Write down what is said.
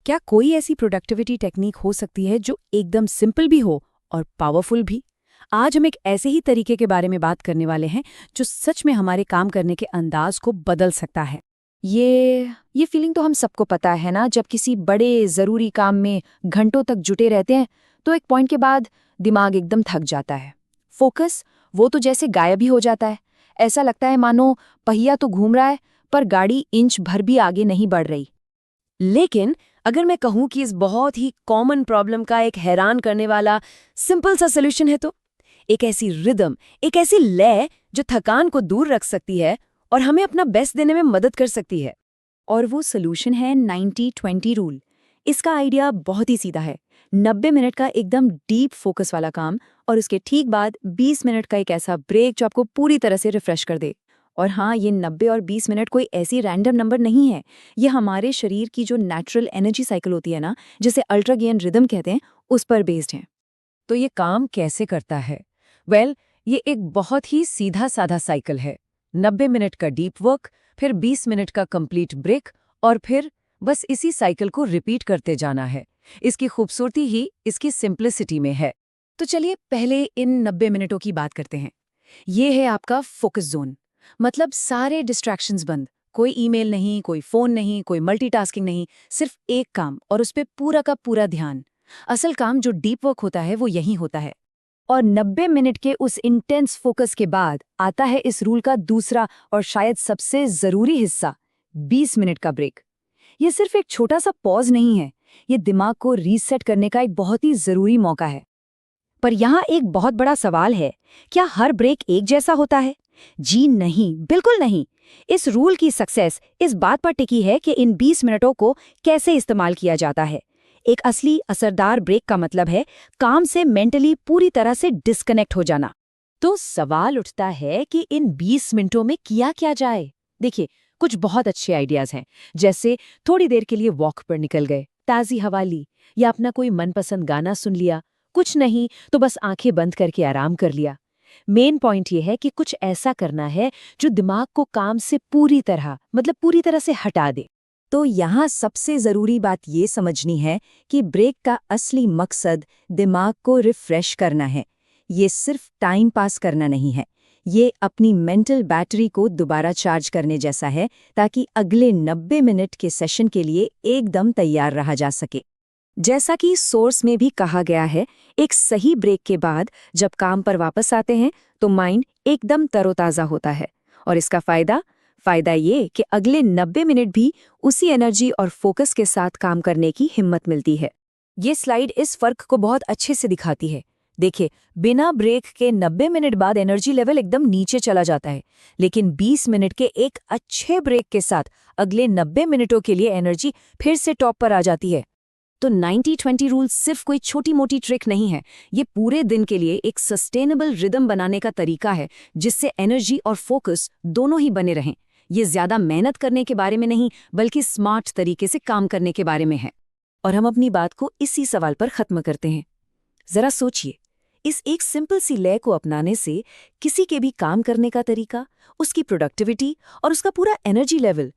क्या कोई ऐसी प्रोडक्टिविटी टेक्निक हो सकती है जो एकदम सिंपल भी हो और पावरफुल भी? आज हम एक ऐसे ही तरीके के बारे में बात करने वाले हैं जो सच में हमारे काम करने के अंदाज को बदल सकता है। ये फीलिंग तो हम सबको पता है ना, जब किसी बड़े ज़रूरी काम में घंटों तक जुटे रहते हैं तो एक पॉइंट के बाद दिमाग एकदम थक जाता है। फोकस वो तो जैसे गायब ही हो जाता है। ऐसा लगता है मानो पहिया तो घूम रहा है पर गाड़ी इंच भर भी आगे नहीं बढ़ रही। लेकिन अगर मैं कहूं कि इस बहुत ही कॉमन प्रॉब्लम का एक हैरान करने वाला सिंपल सा सोल्यूशन है तो एक ऐसी रिदम, एक ऐसी लय जो थकान को दूर रख सकती है और हमें अपना बेस्ट देने में मदद कर सकती है। और वो सोल्यूशन है 90-20 रूल। इसका आइडिया बहुत ही सीधा है। 90 मिनट का एकदम डीप फोकस वाला काम और उसके ठीक बाद 20 मिनट का एक ऐसा ब्रेक जो आपको पूरी तरह से रिफ्रेश कर दे। और हाँ, ये 90 और 20 मिनट कोई ऐसी रैंडम नंबर नहीं है। ये हमारे शरीर की जो नेचुरल एनर्जी साइकिल होती है ना, जिसे अल्ट्रागियन रिदम कहते हैं, उस पर बेस्ड है। तो ये काम कैसे करता है? ये एक बहुत ही सीधा साधा साइकिल है। 90 मिनट का डीप वर्क, फिर 20 मिनट का कंप्लीट ब्रेक और फिर बस इसी साइकिल को रिपीट करते जाना है। इसकी खूबसूरती ही इसकी सिंप्लिसिटी में है। तो चलिए पहले इन 90 मिनटों की बात करते हैं। ये है आपका फोकस जोन, मतलब सारे डिस्ट्रैक्शंस बंद, कोई ईमेल नहीं, कोई फोन नहीं, कोई मल्टीटास्किंग नहीं, सिर्फ एक काम और उस पे पूरा का पूरा ध्यान। असल काम जो डीप वर्क होता है वो यही होता है। और 90 मिनट के उस इंटेंस फोकस के बाद आता है इस रूल का दूसरा और शायद सबसे जरूरी हिस्सा, 20 मिनट का ब्रेक। ये सिर्फ एक छोटा सा पॉज नहीं है, ये दिमाग को रीसेट करने का एक बहुत ही जरूरी मौका है। पर यहाँ एक बहुत बड़ा सवाल है, क्या हर ब्रेक एक जैसा होता है? जी नहीं, बिल्कुल नहीं। इस रूल की सक्सेस इस बात पर टिकी है कि इन 20 मिनटों को कैसे इस्तेमाल किया जाता है। एक असली असरदार ब्रेक का मतलब है काम से मेंटली पूरी तरह से डिस्कनेक्ट हो जाना। तो सवाल उठता है कि इन 20 मिनटों में किया क्या जाए? देखिए, कुछ बहुत अच्छे आइडियाज हैं, जैसे थोड़ी देर के लिए वॉक पर निकल गए, ताज़ी हवा ली, या अपना कोई मनपसंद गाना सुन लिया। कुछ नहीं तो बस आंखें बंद करके आराम कर लिया। मेन पॉइंट ये है कि कुछ ऐसा करना है जो दिमाग को काम से पूरी तरह से हटा दे। तो यहाँ सबसे ज़रूरी बात ये समझनी है कि ब्रेक का असली मकसद दिमाग को रिफ्रेश करना है। ये सिर्फ टाइम पास करना नहीं है, ये अपनी मेंटल बैटरी को दोबारा चार्ज करने जैसा है, ताकि अगले 90 मिनट के सेशन के लिए एकदम तैयार रहा जा सके। जैसा कि सोर्स में भी कहा गया है, एक सही ब्रेक के बाद जब काम पर वापस आते हैं तो माइंड एकदम तरोताज़ा होता है। और इसका फायदा ये कि अगले 90 मिनट भी उसी एनर्जी और फोकस के साथ काम करने की हिम्मत मिलती है। ये स्लाइड इस फर्क को बहुत अच्छे से दिखाती है। देखिए, बिना ब्रेक के 90 मिनट बाद एनर्जी लेवल एकदम नीचे चला जाता है, लेकिन 20 मिनट के एक अच्छे ब्रेक के साथ अगले 90 मिनटों के लिए एनर्जी फिर से टॉप पर आ जाती है। तो 90-20 रूल सिर्फ कोई छोटी मोटी ट्रिक नहीं है, ये पूरे दिन के लिए एक सस्टेनेबल रिदम बनाने का तरीका है, जिससे एनर्जी और फोकस दोनों ही बने रहें। ये ज्यादा मेहनत करने के बारे में नहीं, बल्कि स्मार्ट तरीके से काम करने के बारे में है। और हम अपनी बात को इसी सवाल पर खत्म करते हैं। जरा सोचिए, इस एक सिंपल सी लय को अपनाने से किसी के भी काम करने का तरीका, उसकी प्रोडक्टिविटी और उसका पूरा एनर्जी लेवल